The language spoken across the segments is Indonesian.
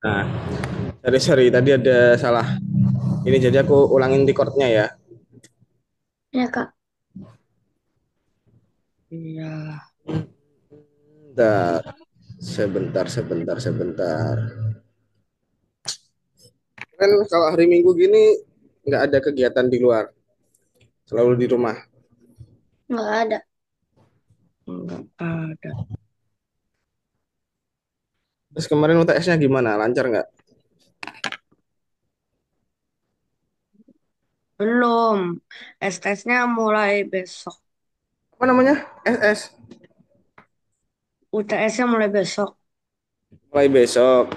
Nah, sorry, tadi ada salah. Ini jadi aku ulangin recordnya ya. Ya, Kak. Iya, Bentar, sebentar. Kan kalau hari Minggu gini nggak ada kegiatan di luar, selalu di rumah. Nggak ada. enggak ada. Terus kemarin UTS-nya gimana? Lancar nggak? Belum. STS-nya mulai besok. Apa namanya? SS. UTS-nya mulai besok. Mulai besok.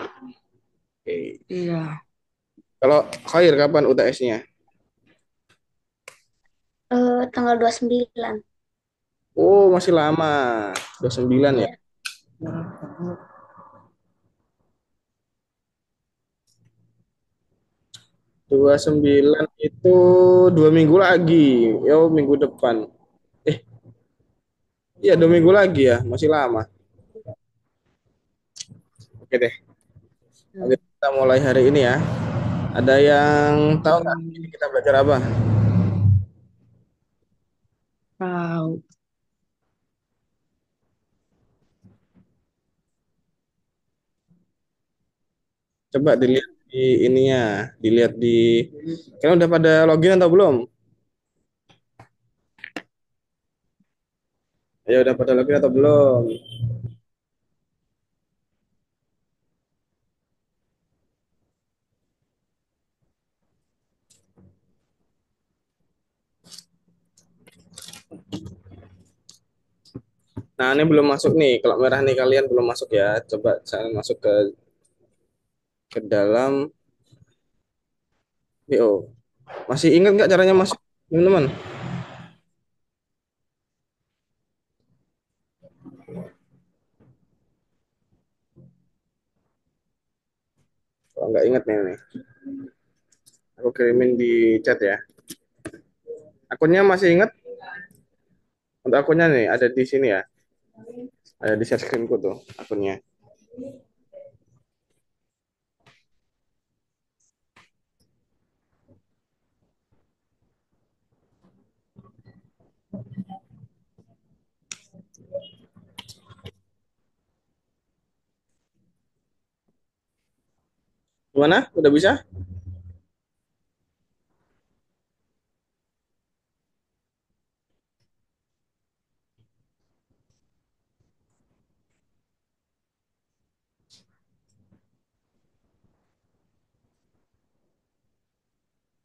Oke. Iya. Kalau Khair kapan UTS-nya? Tanggal 29. Oh, masih lama. 29 ya. Iya. 29 itu 2 minggu lagi. Yo, minggu depan. Eh, iya 2 minggu lagi ya. Masih lama. Oke deh. Oke, kita mulai hari ini ya. Ada yang tahu nggak ini Hmm, kita belajar apa? tahu. Coba dilihat di ininya, dilihat di. Kalian udah pada login atau belum? Ya udah pada login atau belum? Nah, ini belum masuk nih. Kalau merah nih kalian belum masuk ya. Coba saya masuk ke dalam VO. Masih ingat nggak caranya masuk, teman-teman? Kalau nggak ingat nih, aku kirimin di chat ya. Akunnya masih ingat? Untuk akunnya nih ada di sini ya. Ada di share screenku tuh akunnya. Gimana? Udah bisa?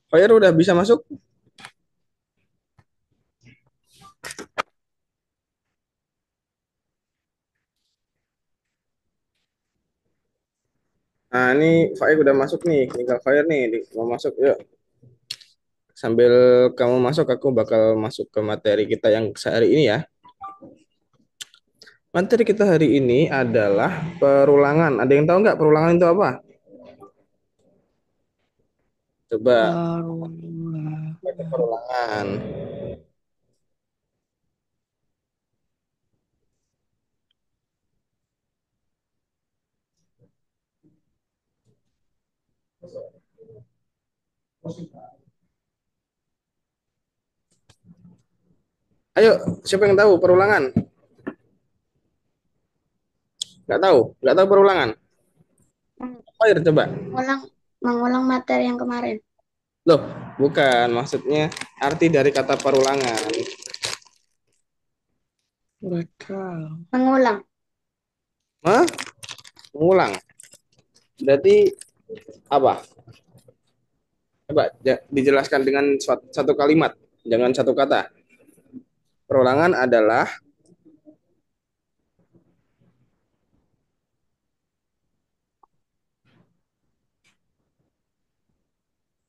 Fire udah bisa masuk? Nah, ini Fire udah masuk nih. Tinggal Fire nih, mau masuk. Yuk. Sambil kamu masuk, aku bakal masuk ke materi kita yang sehari ini ya. Materi kita hari ini adalah perulangan. Ada yang tahu nggak perulangan itu apa? Coba Baru baca perulangan. Ayo, siapa yang tahu perulangan? Nggak tahu? Nggak tahu perulangan? Meng- Fire coba. Mengulang, mengulang materi yang kemarin. Loh, bukan. Maksudnya arti dari kata perulangan. nggak tahu. Mengulang. Hah? Mengulang. Berarti apa? Coba dijelaskan dengan satu kalimat, jangan satu kata. Perulangan adalah,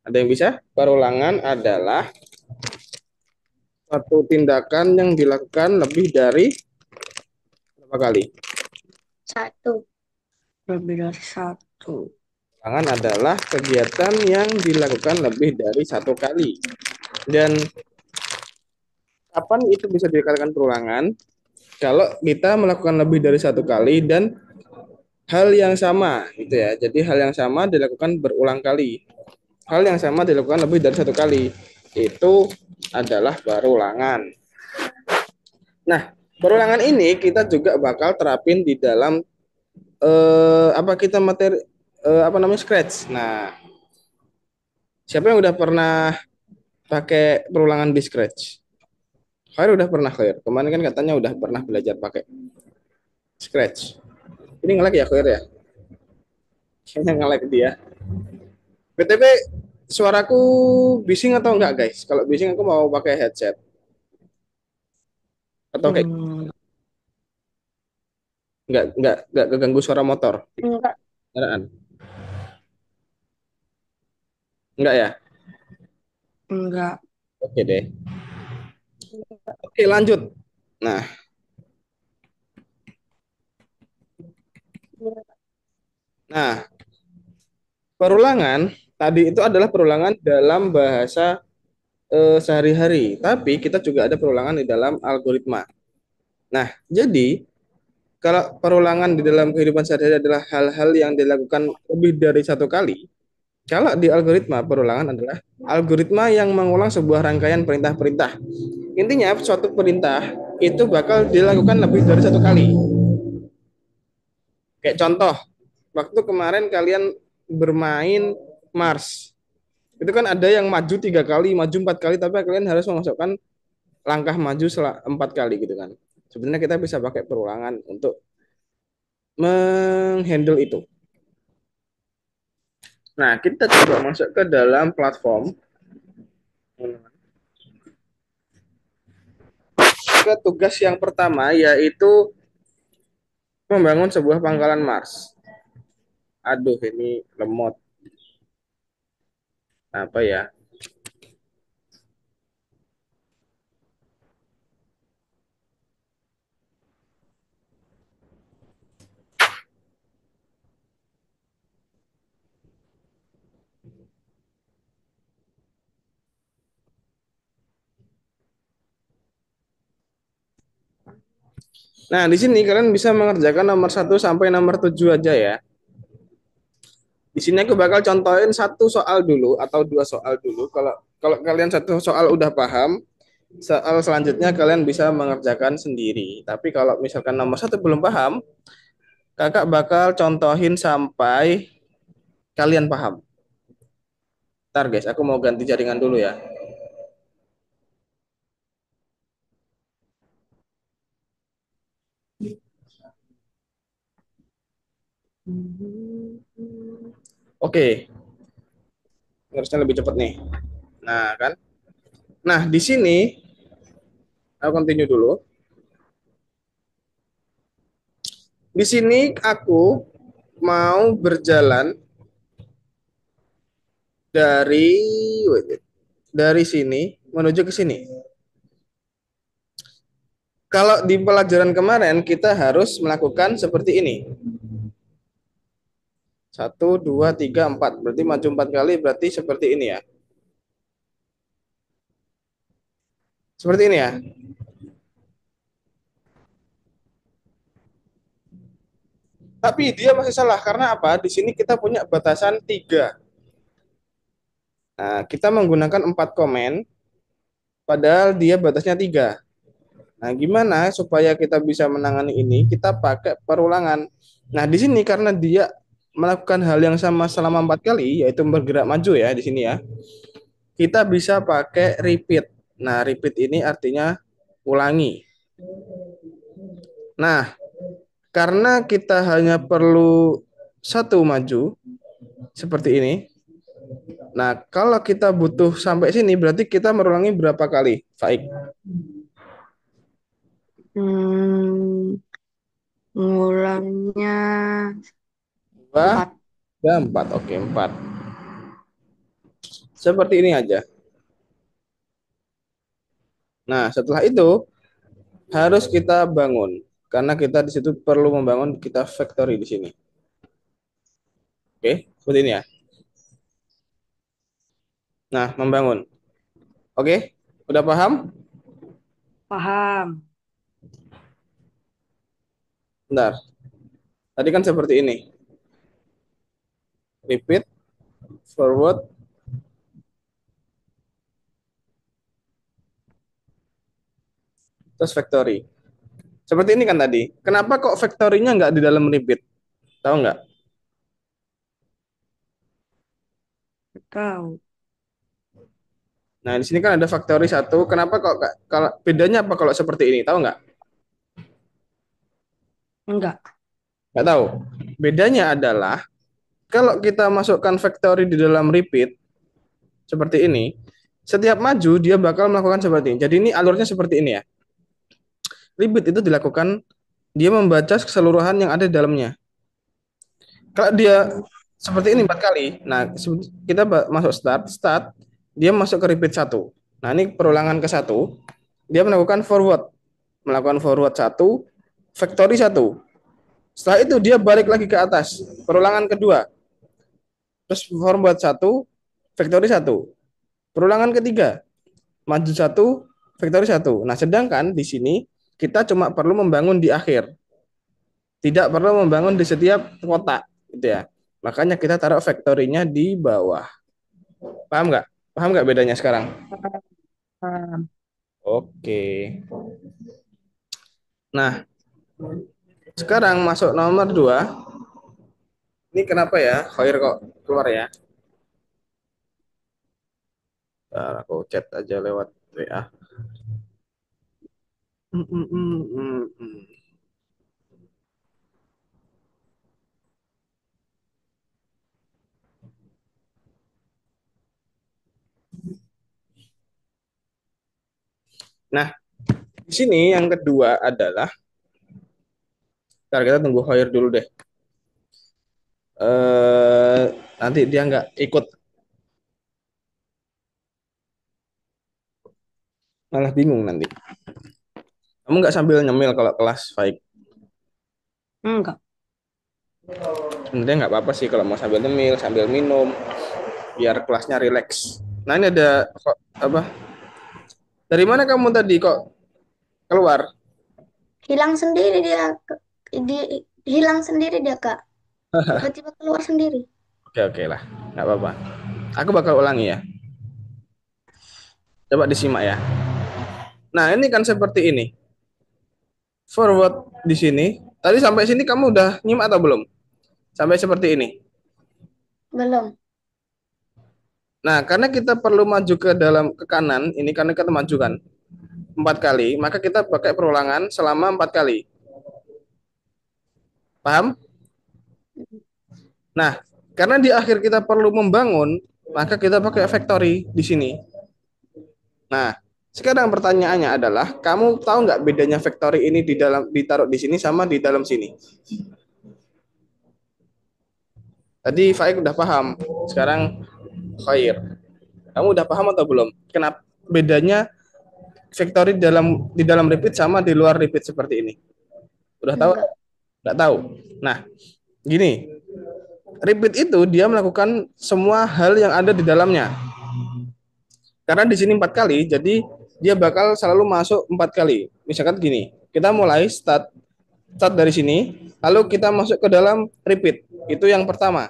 ada yang bisa? Perulangan adalah suatu tindakan yang dilakukan lebih dari berapa kali? Satu. Lebih dari satu. Perulangan adalah kegiatan yang dilakukan lebih dari satu kali. Dan kapan itu bisa dikatakan perulangan? Kalau kita melakukan lebih dari satu kali dan hal yang sama gitu ya. Jadi hal yang sama dilakukan berulang kali. Hal yang sama dilakukan lebih dari satu kali. Itu adalah perulangan. Nah, perulangan ini kita juga bakal terapin di dalam apa kita materi apa namanya scratch. Nah, siapa yang udah pernah pakai perulangan di scratch? Khair udah pernah Khair. Kemarin kan katanya udah pernah belajar pakai scratch. Ini ngelag ya Khair ya? Kayaknya ngelag dia. BTW suaraku bising atau enggak guys? Kalau bising aku mau pakai headset atau kayak Hmm, enggak keganggu suara motor Enggak. kendaraan. Enggak ya? enggak. Oke deh. Oke, lanjut. Nah, nah, perulangan tadi itu adalah perulangan dalam bahasa sehari-hari, tapi kita juga ada perulangan di dalam algoritma. Nah, jadi kalau perulangan di dalam kehidupan sehari-hari adalah hal-hal yang dilakukan lebih dari satu kali, kalau di algoritma perulangan adalah algoritma yang mengulang sebuah rangkaian perintah-perintah. Intinya suatu perintah itu bakal dilakukan lebih dari satu kali. Kayak contoh, waktu kemarin kalian bermain Mars, itu kan ada yang maju 3 kali, maju 4 kali, tapi kalian harus memasukkan langkah maju 4 kali gitu kan. Sebenarnya kita bisa pakai perulangan untuk menghandle itu. Nah, kita coba masuk ke dalam platform ke tugas yang pertama yaitu membangun sebuah pangkalan Mars. Aduh, ini lemot. Apa ya? Nah, di sini kalian bisa mengerjakan nomor 1 sampai nomor 7 aja ya. Di sini aku bakal contohin satu soal dulu atau 2 soal dulu. Kalau kalau kalian satu soal udah paham, soal selanjutnya kalian bisa mengerjakan sendiri. Tapi kalau misalkan nomor 1 belum paham, kakak bakal contohin sampai kalian paham. Ntar guys, aku mau ganti jaringan dulu ya. Oke, harusnya lebih cepat nih. Nah, kan? Nah, di sini aku continue dulu. Di sini aku mau berjalan dari dari sini menuju ke sini. Kalau di pelajaran kemarin kita harus melakukan seperti ini. 1, 2, 3, 4. Berarti maju 4 kali, berarti seperti ini ya. Seperti ini ya. Tapi dia masih salah karena apa? Di sini kita punya batasan 3. Nah, kita menggunakan 4 komen, padahal dia batasnya 3. Nah, gimana supaya kita bisa menangani ini? Kita pakai perulangan. Nah, di sini karena dia melakukan hal yang sama selama 4 kali, yaitu bergerak maju ya di sini ya. Kita bisa pakai repeat. Nah, repeat ini artinya ulangi. Nah, karena kita hanya perlu satu maju seperti ini. Nah, kalau kita butuh sampai sini, berarti kita merulangi berapa kali? Baik. Hmm, ngulangnya Dua, 4. tiga, 4. Oke, 4. Seperti ini aja. Nah, setelah itu harus kita bangun. Karena kita di situ perlu membangun kita factory di sini. Oke, seperti ini ya. Nah, membangun. Oke, udah paham? Paham. Bentar. Tadi kan seperti ini. Repeat, forward, terus factory. Seperti ini kan tadi. Kenapa kok factory-nya nggak di dalam repeat? Tahu nggak? Tahu. Nah, di sini kan ada factory satu. Kenapa kok kalau bedanya apa kalau seperti ini? Tahu nggak? Enggak. Nggak tahu. Bedanya adalah kalau kita masukkan factory di dalam repeat seperti ini, setiap maju dia bakal melakukan seperti ini. Jadi ini alurnya seperti ini ya. Repeat itu dilakukan dia membaca keseluruhan yang ada di dalamnya. Kalau dia seperti ini 4 kali, nah kita masuk start, dia masuk ke repeat satu. Nah ini perulangan ke satu, dia melakukan forward satu, factory satu. Setelah itu dia balik lagi ke atas, perulangan kedua, terus forward satu, factory satu. Perulangan ketiga, maju satu, factory satu. Nah sedangkan di sini kita cuma perlu membangun di akhir, tidak perlu membangun di setiap kotak, gitu ya. Makanya kita taruh factory-nya di bawah. Paham nggak? Paham nggak bedanya sekarang? Paham. Oke. Nah, sekarang masuk nomor 2. Ini kenapa ya? Khair kok keluar ya? Ntar aku chat aja lewat WA. Hmm, hmm, hmm, hmm, hmm. Nah, di sini yang kedua adalah, ntar kita tunggu Khair dulu deh. Eh, nanti dia nggak ikut, malah bingung nanti. Kamu nggak sambil nyemil kalau kelas, Faik? Enggak. Sebenarnya nggak apa-apa sih kalau mau sambil nyemil, sambil minum, biar kelasnya rileks. Nah ini ada kok, apa? Dari mana kamu tadi kok keluar? Hilang sendiri dia. Hilang sendiri dia, Kak. Tiba-tiba keluar sendiri. Oke oke lah, nggak apa-apa. Aku bakal ulangi ya. Coba disimak ya. Nah ini kan seperti ini. Forward di sini. Tadi sampai sini kamu udah nyimak atau belum? Sampai seperti ini. Belum. Nah karena kita perlu maju ke kanan, ini karena kita maju kan 4 kali, maka kita pakai perulangan selama 4 kali. Paham? Nah karena di akhir kita perlu membangun, maka kita pakai factory di sini. Nah, sekarang pertanyaannya adalah, kamu tahu nggak bedanya factory ini di dalam ditaruh di sini sama di dalam sini? Tadi Faik udah paham, sekarang Khair. Kamu udah paham atau belum? Kenapa bedanya factory di dalam repeat sama di luar repeat seperti ini? Udah tahu? Enggak. Nggak tahu. Nah, gini, repeat itu dia melakukan semua hal yang ada di dalamnya. Karena di sini 4 kali, jadi dia bakal selalu masuk 4 kali. Misalkan gini, kita mulai start dari sini, lalu kita masuk ke dalam repeat. Itu yang pertama.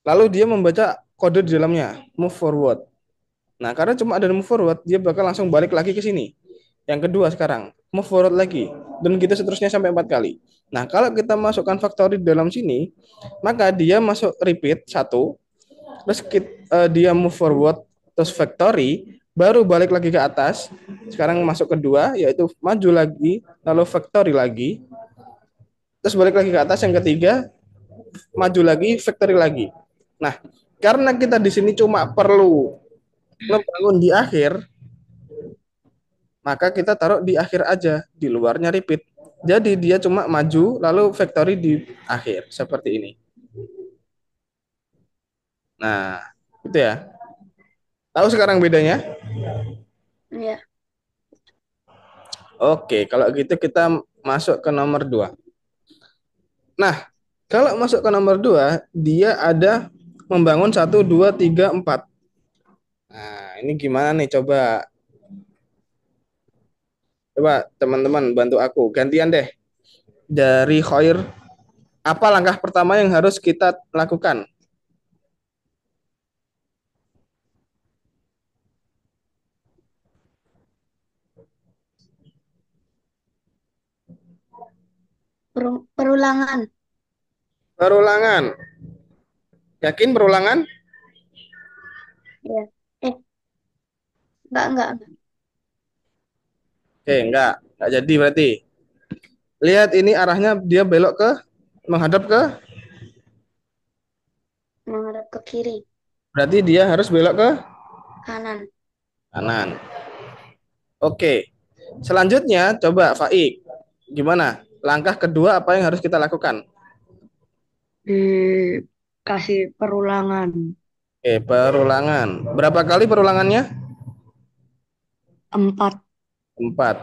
Lalu dia membaca kode di dalamnya, move forward. Nah, karena cuma ada move forward, dia bakal langsung balik lagi ke sini. Yang kedua sekarang, move forward lagi. Dan gitu seterusnya sampai 4 kali. Nah, kalau kita masukkan factory di dalam sini, maka dia masuk repeat satu, terus dia move forward, terus factory, baru balik lagi ke atas. Sekarang masuk kedua, yaitu maju lagi, lalu factory lagi, terus balik lagi ke atas. Yang ketiga, maju lagi, factory lagi. Nah, karena kita di sini cuma perlu membangun di akhir, maka kita taruh di akhir aja, di luarnya repeat. Jadi dia cuma maju lalu factory di akhir seperti ini. Nah, itu ya. Tahu sekarang bedanya? Ya. Oke, kalau gitu kita masuk ke nomor 2. Nah, kalau masuk ke nomor 2, dia ada membangun 1, 2, 3, 4. Nah, ini gimana nih? Coba coba teman-teman bantu aku. Gantian deh. Dari Khair Apa langkah pertama yang harus kita lakukan? Perulangan. Perulangan. Yakin perulangan? Ya. Enggak. Oke, enggak jadi berarti. Lihat ini arahnya dia belok ke menghadap ke, Menghadap ke kiri, berarti dia harus belok ke kanan. kanan. Oke. Selanjutnya coba Faik. Gimana? Langkah kedua apa yang harus kita lakukan? Dikasih perulangan. Oke, perulangan. Berapa kali perulangannya? 4. Empat.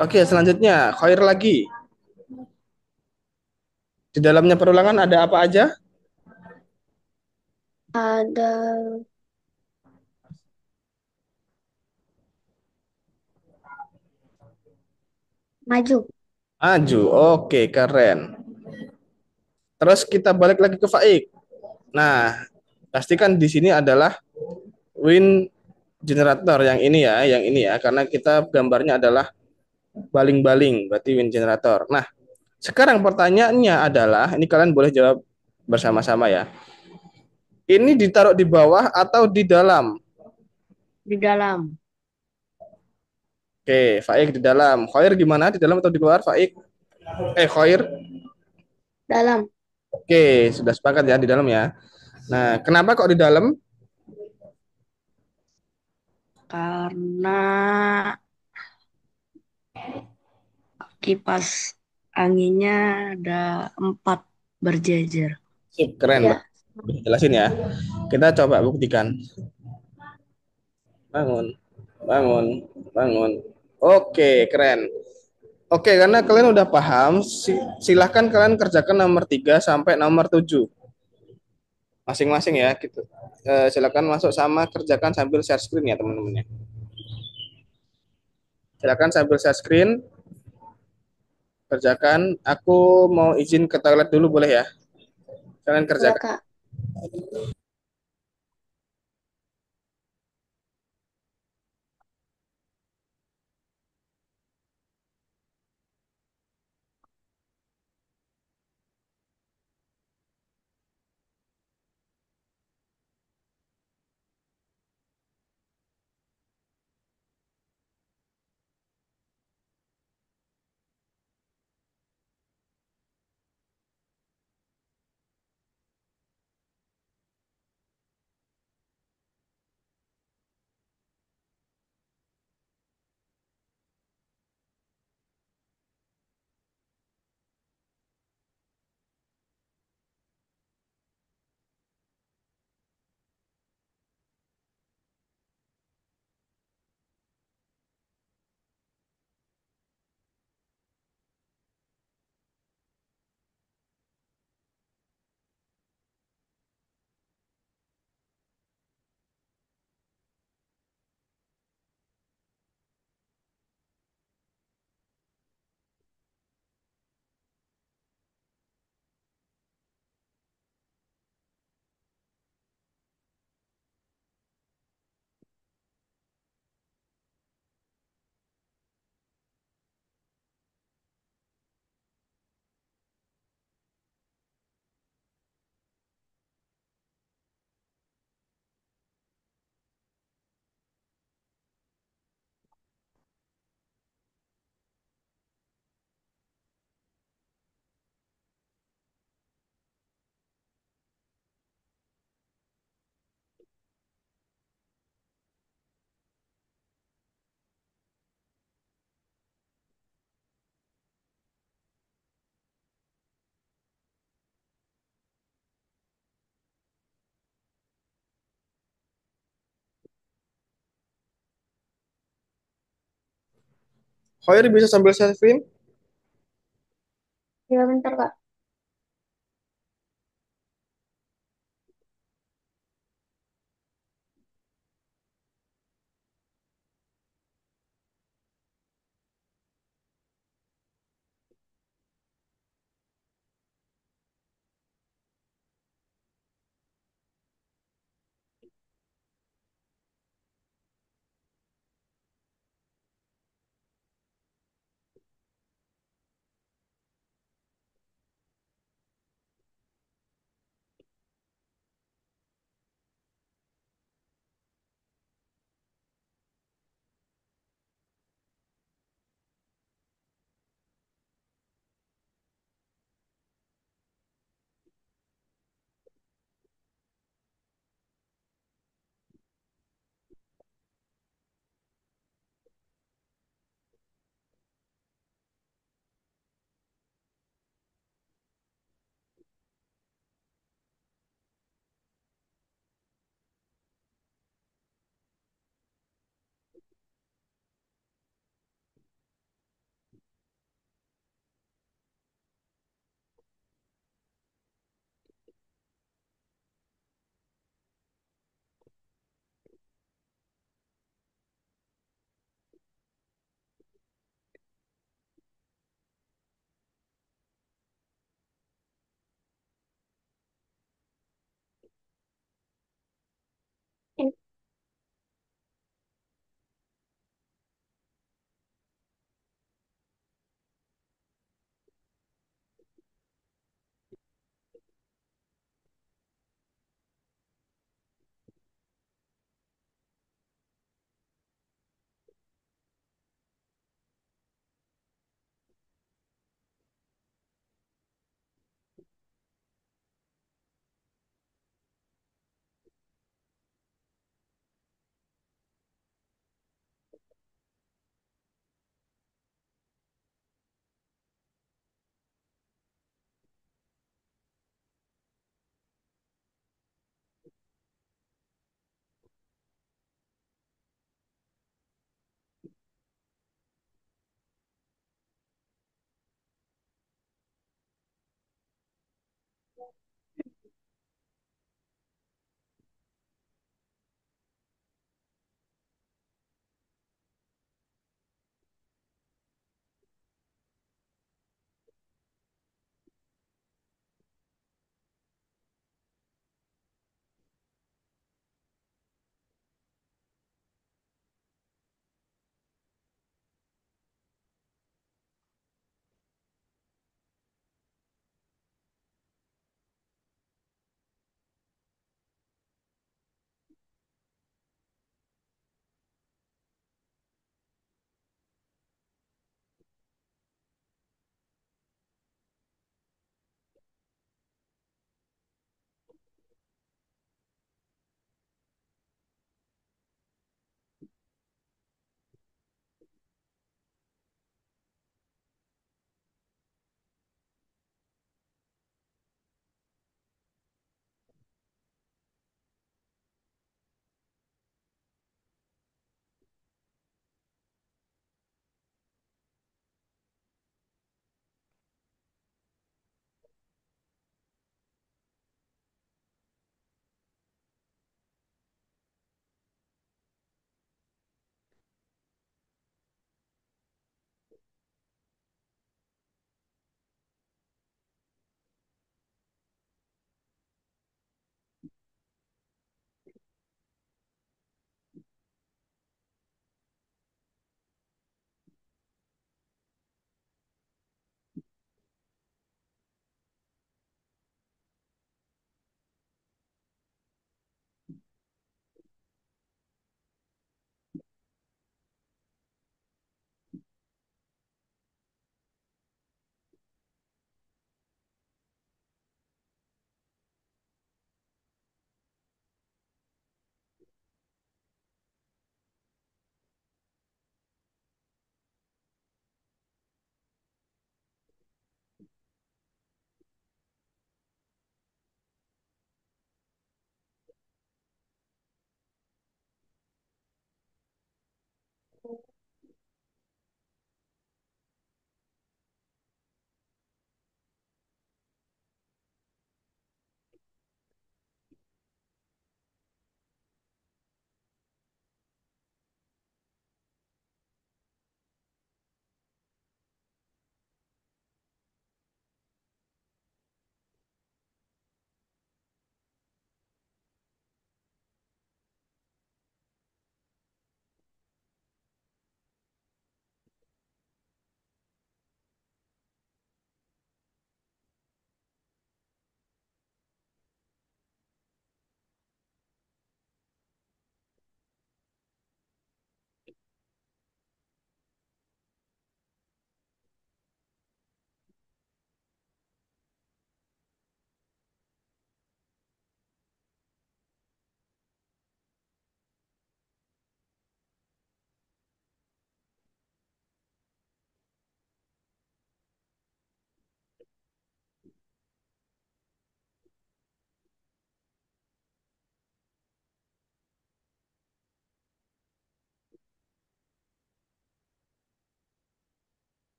Oke, selanjutnya khair lagi. Di dalamnya perulangan ada apa aja? Ada maju. Maju. Oke, keren. Terus kita balik lagi ke Faik. Nah, pastikan di sini adalah wind generator yang ini ya, karena kita gambarnya adalah baling-baling, berarti wind generator. Nah, sekarang pertanyaannya adalah, ini kalian boleh jawab bersama-sama ya. Ini ditaruh di bawah atau di dalam? Di dalam. Oke, Faik di dalam. Khair gimana? Di dalam atau di luar, Faik? Khair. Dalam. Oke, sudah sepakat ya di dalam ya. Nah, kenapa kok di dalam? Karena kipas anginnya ada 4 berjejer. Sip, keren, Mbak. Ya. Jelasin ya. Kita coba buktikan. Bangun, bangun, bangun. Oke, keren. Oke, karena kalian udah paham, silahkan kalian kerjakan nomor 3 sampai nomor 7. Masing-masing ya, gitu. Silakan masuk sama kerjakan sambil share screen ya, teman-teman ya. Silakan sambil share screen, kerjakan. Aku mau izin ke toilet dulu boleh ya? Kalian Boleh, kerjakan. Kak. Khair bisa sambil share screen? Ya, bentar, Kak.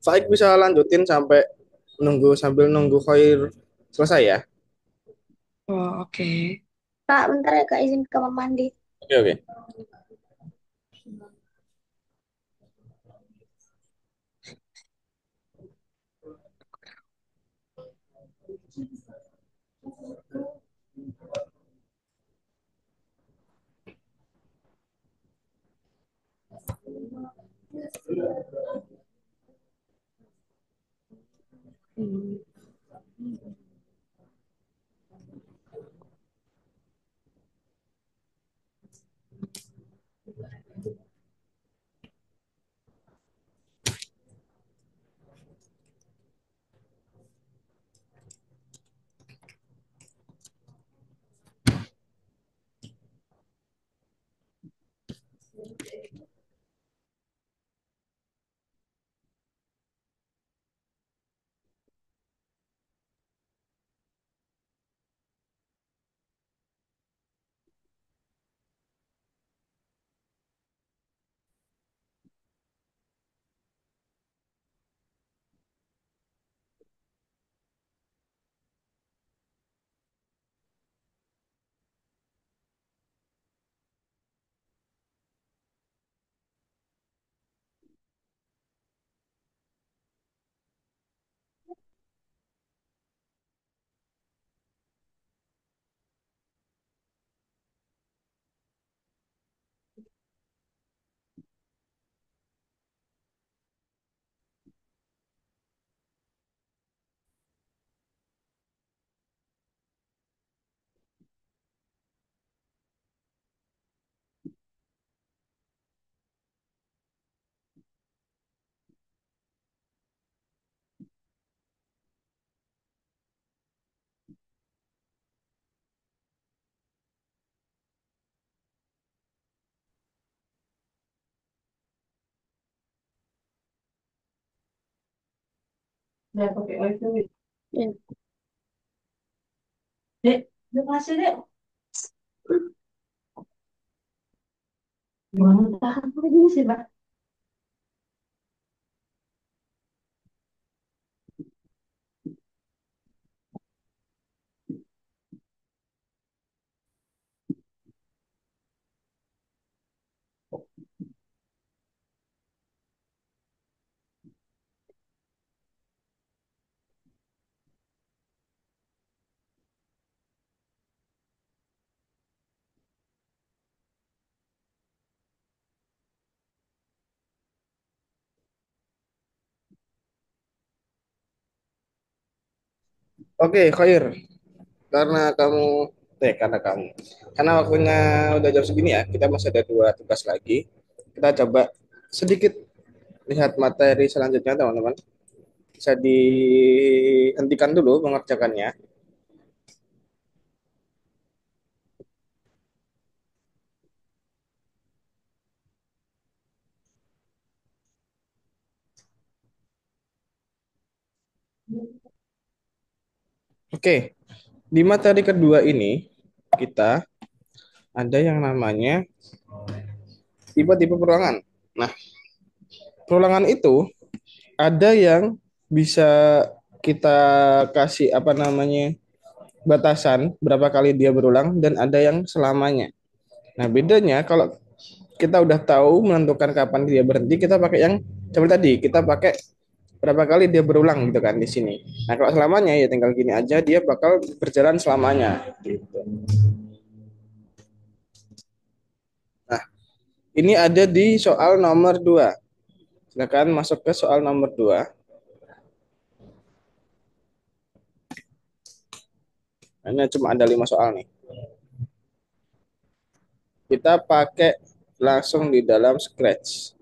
Faik bisa lanjutin sampai sambil nunggu Khair selesai ya. Oh, oke. Kak, bentar ya Kak, izin ke kamar mandi. Oke, oke. Hmm. Udah pakai wifi. Ya. Dek, udah kasih dek. Gimana tahan lagi sih, Pak? Oke, Khair. Karena kamu, karena waktunya udah jam segini ya, kita masih ada dua tugas lagi. Kita coba sedikit lihat materi selanjutnya, teman-teman. Bisa dihentikan dulu mengerjakannya. Oke, di materi kedua ini kita ada yang namanya tipe-tipe perulangan. Nah, perulangan itu ada yang bisa kita kasih apa namanya batasan berapa kali dia berulang dan ada yang selamanya. Nah, bedanya kalau kita udah tahu menentukan kapan dia berhenti, kita pakai yang seperti tadi, kita pakai berapa kali dia berulang gitu kan di sini. Nah, kalau selamanya ya tinggal gini aja, dia bakal berjalan selamanya gitu. Nah, ini ada di soal nomor 2. Silakan masuk ke soal nomor 2. Ini cuma ada 5 soal nih. Kita pakai langsung di dalam Scratch.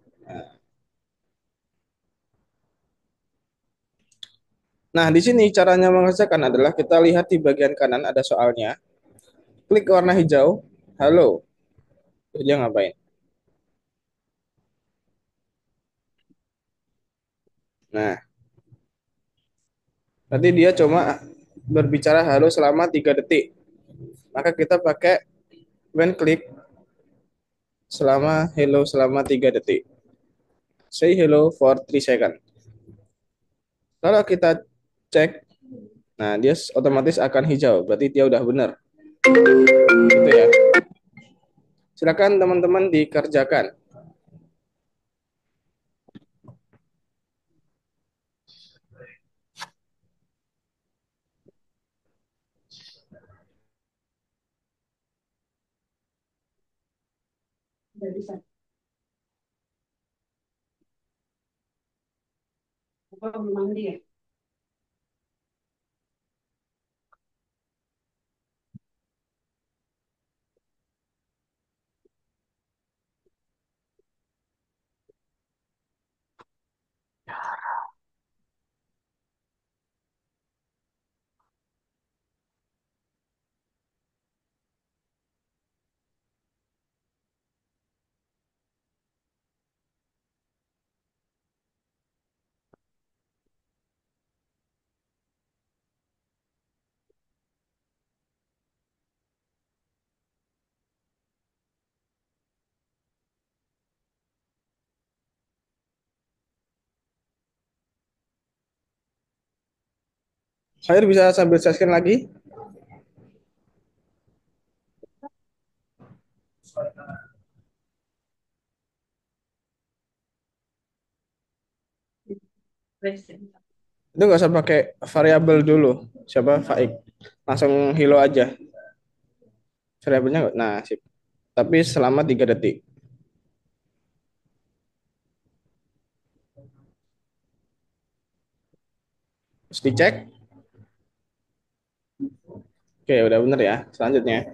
Nah, di sini caranya mengerjakan adalah kita lihat di bagian kanan ada soalnya. Klik warna hijau. Halo. Dia ngapain? Nah, tadi dia cuma berbicara halo selama 3 detik. Maka kita pakai when click selama hello selama 3 detik. Say hello for 3 second. Kalau kita cek, nah dia otomatis akan hijau, berarti dia udah benar. Gitu ya. Silakan teman-teman dikerjakan. Udah bisa. Apa belum mandi ya? Saya bisa sambil saya scan lagi. Present. Itu nggak usah pakai variabel dulu. Siapa? Faik. Langsung hilo aja. Variabelnya nggak. Nah, sip. Tapi selama 3 detik. Terus dicek. Oke, udah bener ya. Selanjutnya.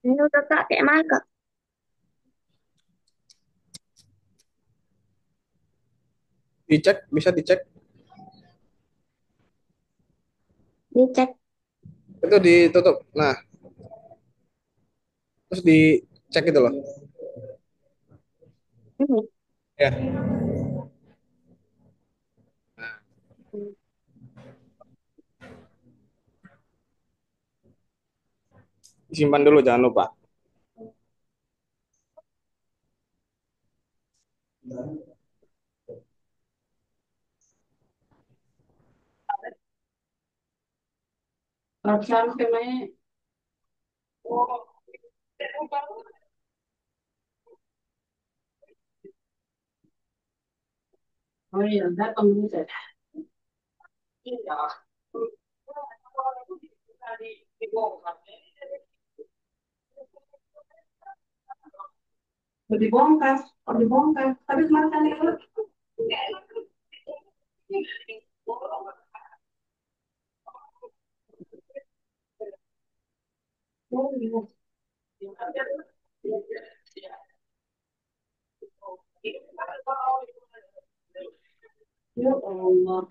Ini udah kak, kayak mana kak? Dicek, bisa dicek. Dicek. Itu ditutup. Nah, terus dicek itu loh. Ini. Ya, disimpan dulu, jangan lupa. Sampai main. Oh iya, datang bisa. Iya. Udah dibongkar, udah dibongkar. Tapi kemarin kan dia ya Allah.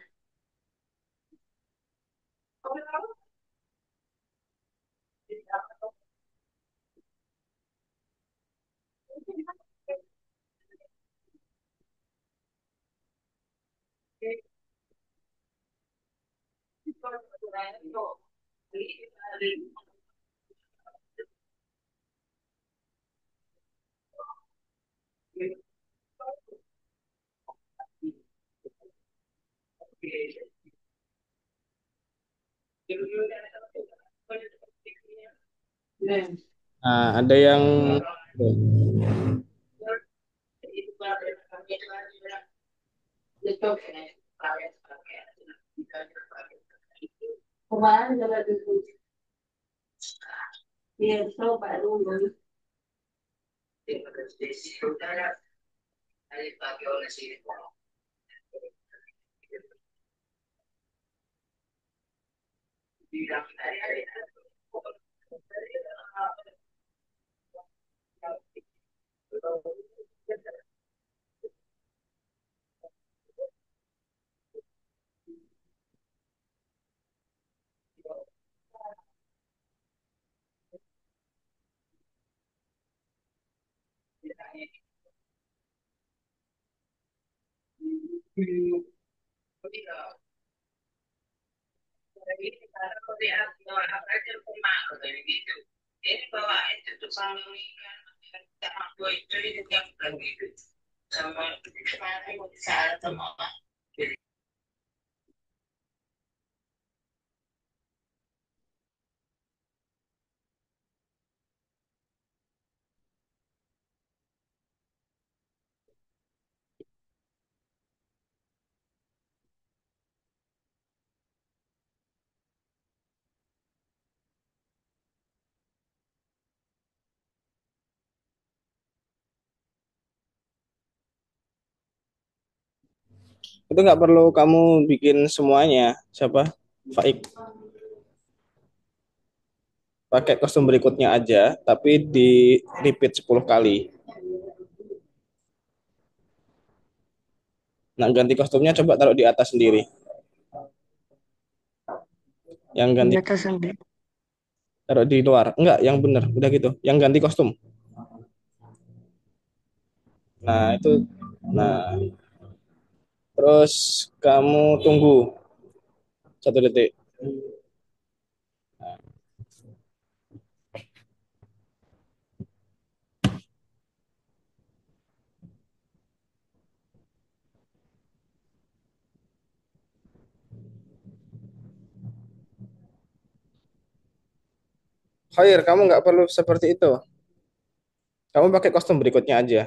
Then, Nah, ada yang kemarin jalan itu, dia coba dulu. itu nggak perlu kamu bikin semuanya. Siapa? Faik. Pakai kostum berikutnya aja, tapi di repeat 10 kali. Nah, ganti kostumnya coba taruh di atas sendiri. Yang ganti Di atas sendiri. taruh di luar. Enggak, yang bener. Udah gitu. Yang ganti kostum. Nah, itu. Nah, terus kamu tunggu 1 detik. Khair, kamu nggak perlu seperti itu. Kamu pakai kostum berikutnya aja.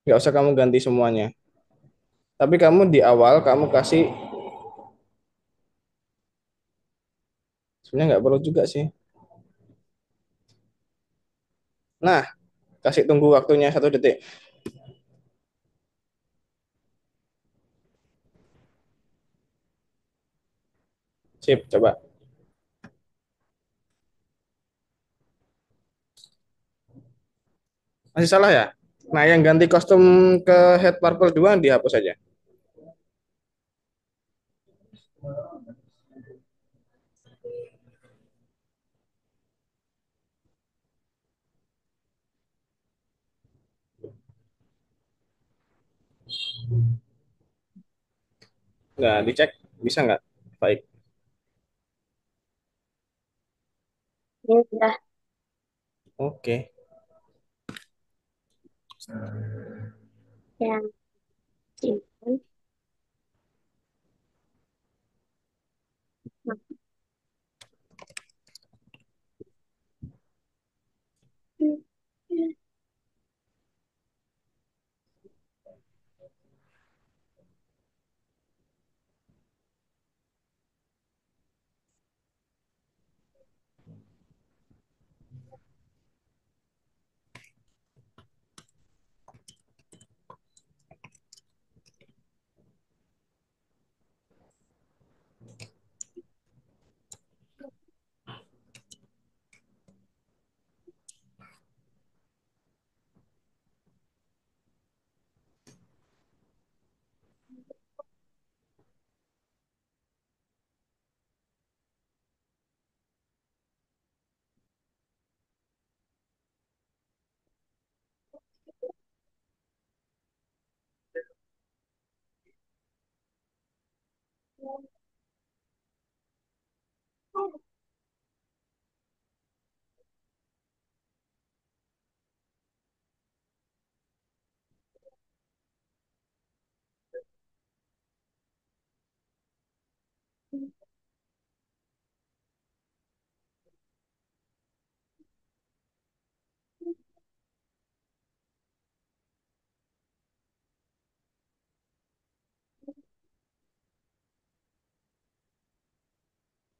Nggak usah kamu ganti semuanya. Tapi kamu di awal kamu kasih, sebenarnya nggak perlu juga sih. Nah, kasih tunggu waktunya 1 detik. Sip, coba. Masih salah ya? Nah, yang ganti kostum ke Head Purple 2 dihapus aja. Nah, dicek bisa nggak? Baik. Ya udah. Oke. Yang simpan.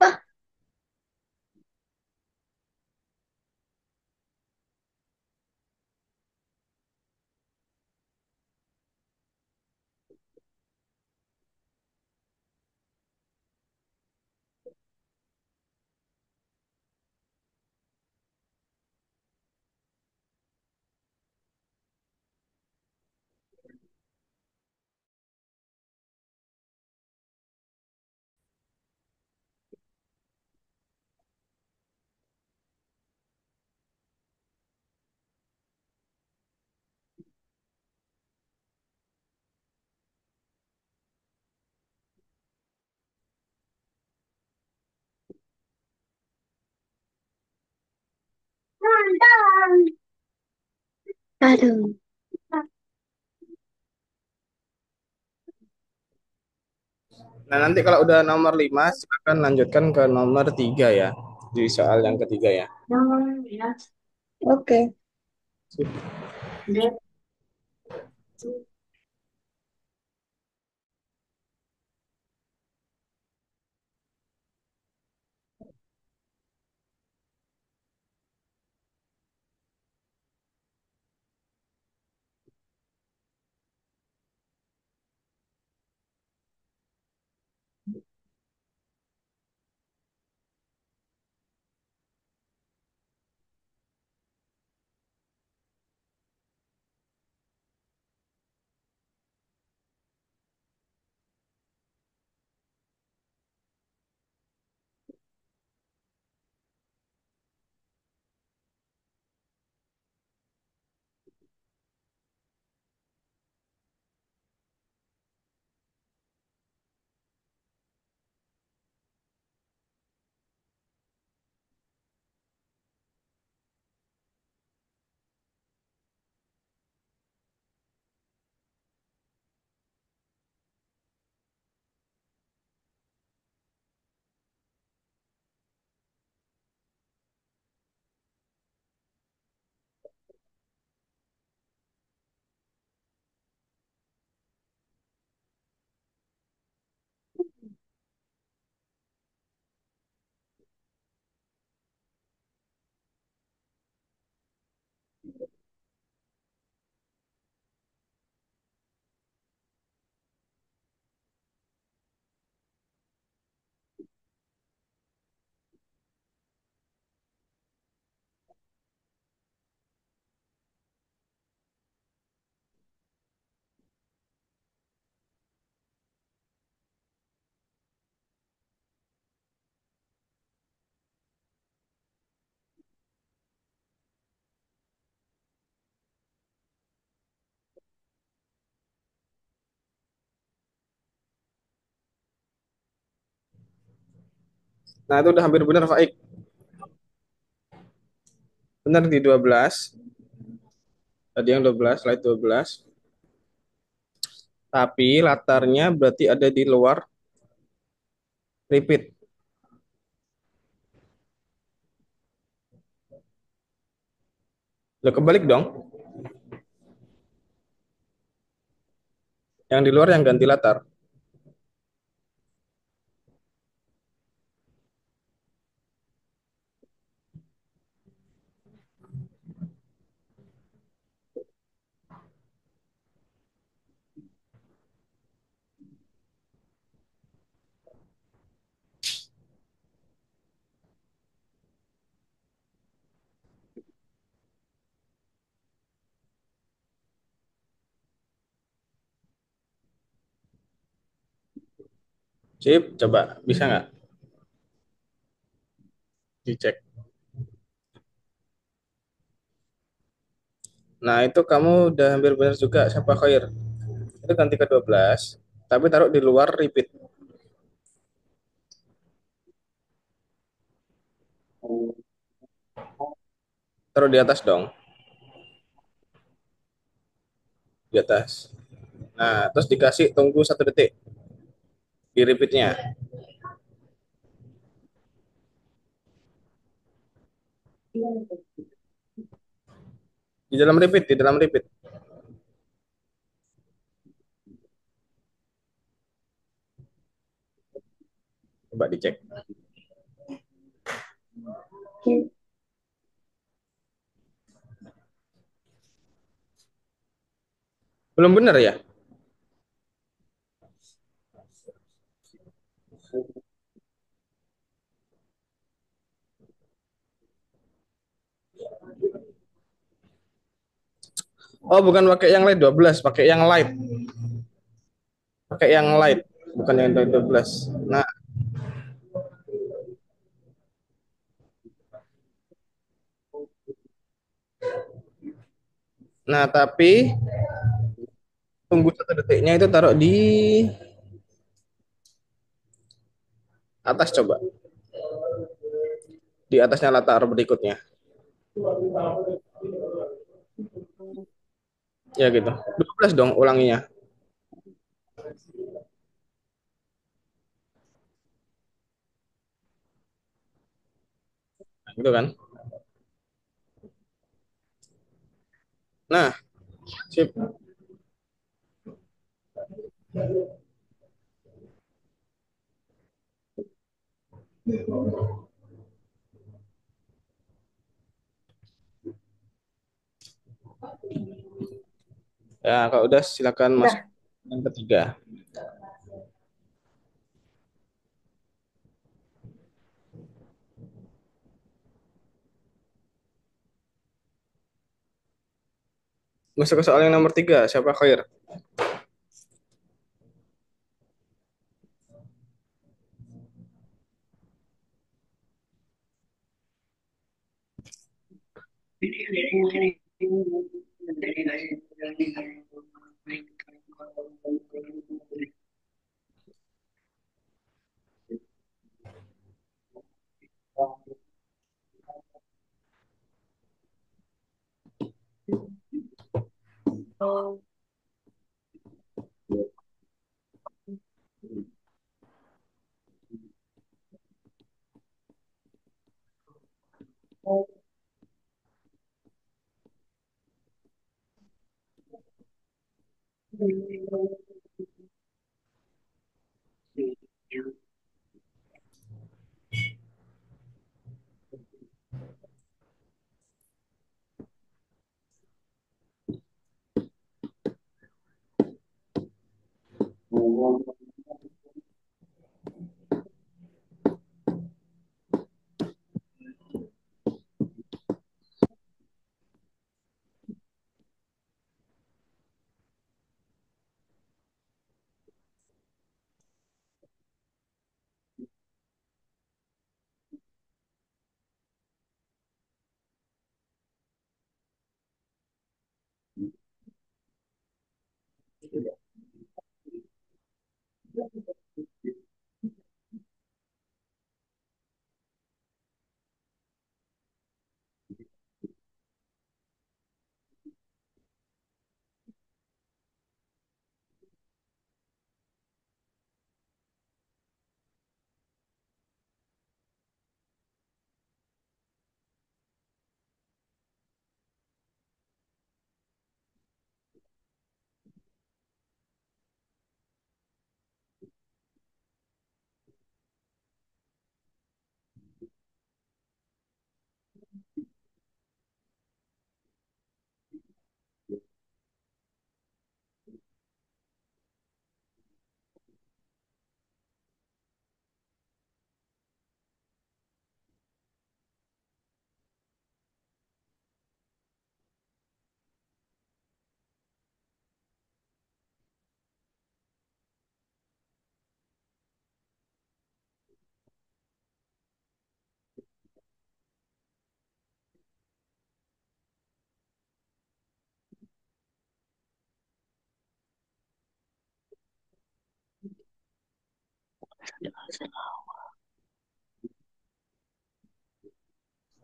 Wah, aduh. Nah, nanti kalau udah nomor 5, silakan lanjutkan ke nomor 3 ya. Di soal yang ketiga ya. Ya. Oke. Dia. Nah, itu udah hampir benar, Faik. Benar di 12. Tadi yang 12, slide 12. Tapi latarnya berarti ada di luar repeat. Udah kebalik dong. Yang di luar yang ganti latar. Sip, coba. Bisa nggak dicek? Nah, itu kamu udah hampir benar juga, siapa Khair. Itu ganti ke 12, tapi taruh di luar repeat. Taruh di atas dong, di atas. Nah, terus dikasih tunggu 1 detik di repeatnya. Di dalam repeat. Coba dicek. Belum benar ya? Oh, bukan pakai yang light 12, pakai yang light. Pakai yang light, bukan yang 12. Nah, nah tapi tunggu 1 detiknya itu taruh di atas coba. Di atasnya latar berikutnya. Ya gitu. 12 dong ulanginya. Nah, gitu kan. Nah, sip. Ya, kalau udah silakan masuk Udah. yang ketiga. Masuk ke soal yang nomor 3. Siapa Khair?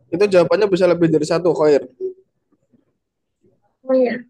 Itu jawabannya bisa lebih dari satu, Khair. Oh iya.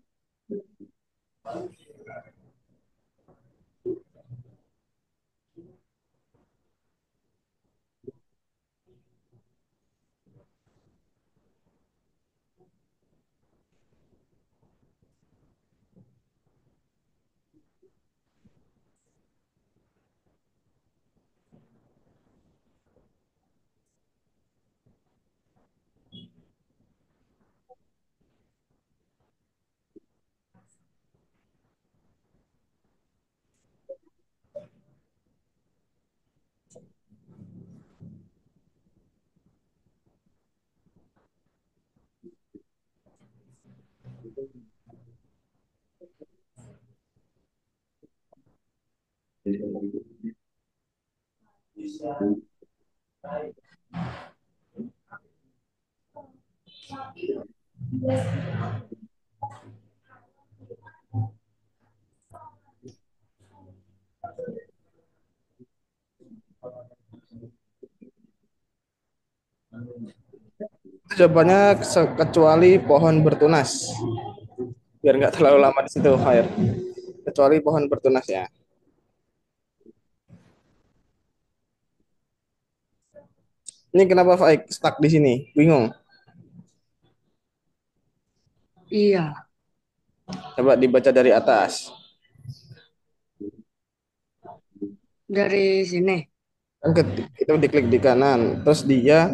Jawabannya kecuali pohon bertunas. Biar nggak terlalu lama di situ, Fire. Kecuali pohon bertunas ya. Ini kenapa Faik stuck di sini? Bingung. Iya, Coba dibaca dari atas. dari sini. Kan kita diklik di kanan, terus dia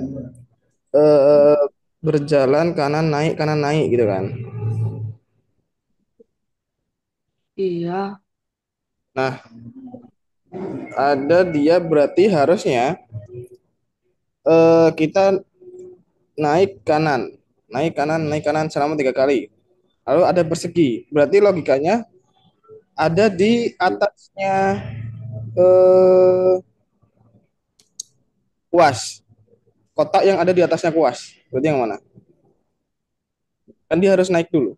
eh, berjalan kanan naik gitu kan. Iya, Nah, ada dia berarti harusnya kita naik kanan selama 3 kali. Lalu ada persegi. Berarti logikanya ada di atasnya eh, kuas. Kotak yang ada di atasnya kuas. Berarti yang mana? Kan dia harus naik dulu.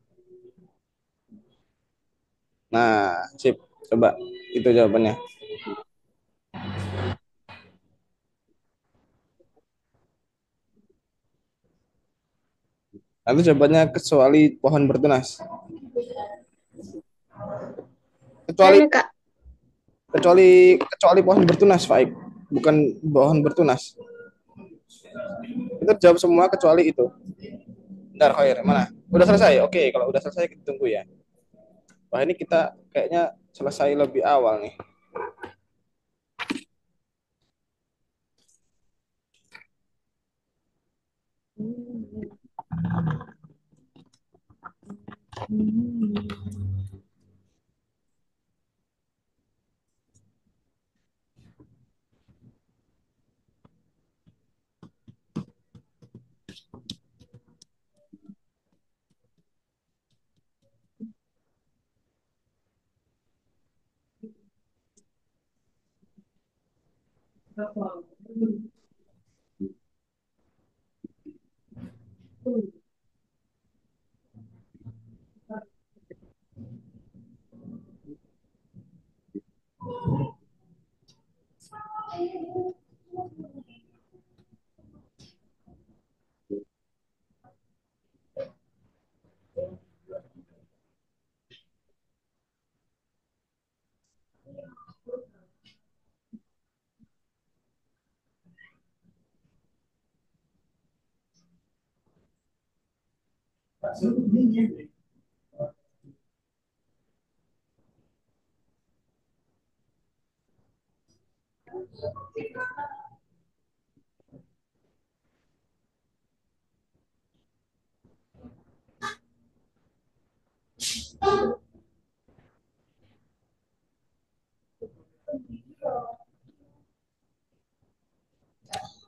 Nah, sip. Coba itu jawabannya. Nanti jawabannya kecuali pohon bertunas. Kecuali Ini Kak. kecuali pohon bertunas, Faik. Bukan pohon bertunas. Kita jawab semua kecuali itu. Bentar, Khair, mana? Udah selesai? Oke, kalau udah selesai kita tunggu ya. Wah, ini kita kayaknya selesai lebih awal nih.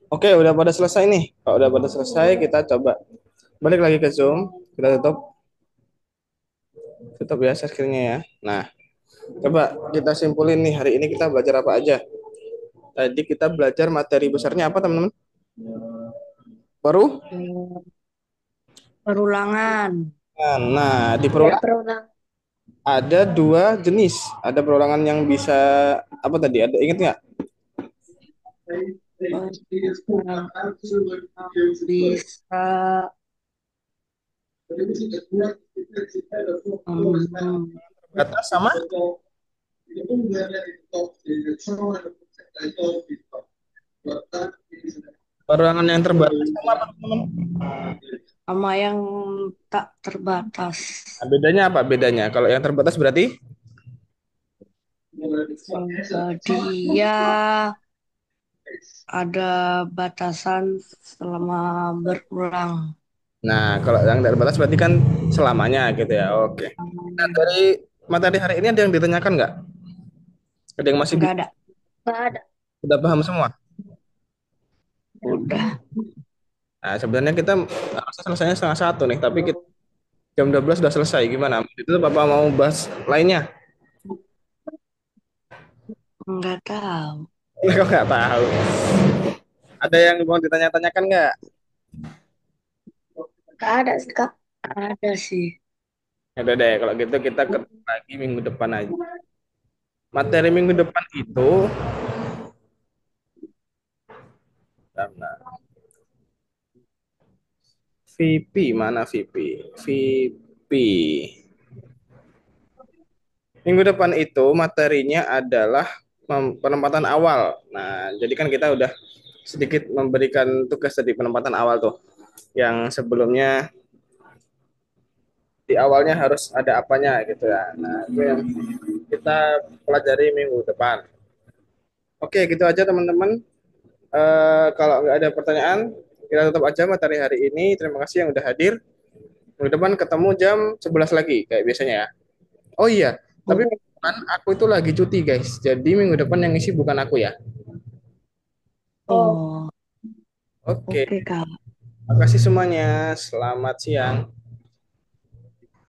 Oke, udah pada selesai nih. Kalau udah pada selesai, kita coba balik lagi ke Zoom. Kita tutup ya share-nya ya. Nah, coba kita simpulin nih hari ini kita belajar apa aja. Tadi kita belajar materi besarnya apa, teman-teman? Baru? perulangan. Nah, di Ya, perulangan berulang. ada dua jenis. Ada perulangan yang bisa apa tadi? Ada ingat nggak? Perulangan bisa Batas sama perulangan yang terbatas sama apa, teman-teman? sama yang tak terbatas. Nah, bedanya apa? Bedanya kalau yang terbatas berarti Dia ada batasan selama berulang. nah, kalau yang terbatas berarti kan selamanya gitu ya. Oke. Nah, dari materi hari ini ada yang ditanyakan nggak? Ada yang masih Nggak ada. Nggak ada. udah paham semua? Udah. Nah, sebenarnya kita harusnya selesainya setengah 1 nih, tapi kita jam 12 sudah selesai. Gimana? Itu Bapak mau bahas lainnya? Nggak tahu. Kok nggak tahu? Ada yang mau ditanya-tanyakan nggak? Gak ada sih, Kak. Ada sih. Ya udah deh, kalau gitu kita ketemu lagi minggu depan aja. Materi minggu depan itu karena VP mana VP? VP. Minggu depan itu materinya adalah penempatan awal. Nah, jadi kan kita udah sedikit memberikan tugas tadi penempatan awal tuh, yang sebelumnya di awalnya harus ada apanya gitu ya. Nah, itu yang kita pelajari minggu depan. Oke, gitu aja teman-teman. Kalau nggak ada pertanyaan, kita tutup aja materi hari ini. Terima kasih yang udah hadir. Minggu depan ketemu jam 11 lagi, kayak biasanya ya. Oh iya, tapi Oh, minggu depan aku itu lagi cuti guys. Jadi minggu depan yang isi bukan aku ya. Oh. oh, Oke, oke Kak. terima kasih semuanya. Selamat siang.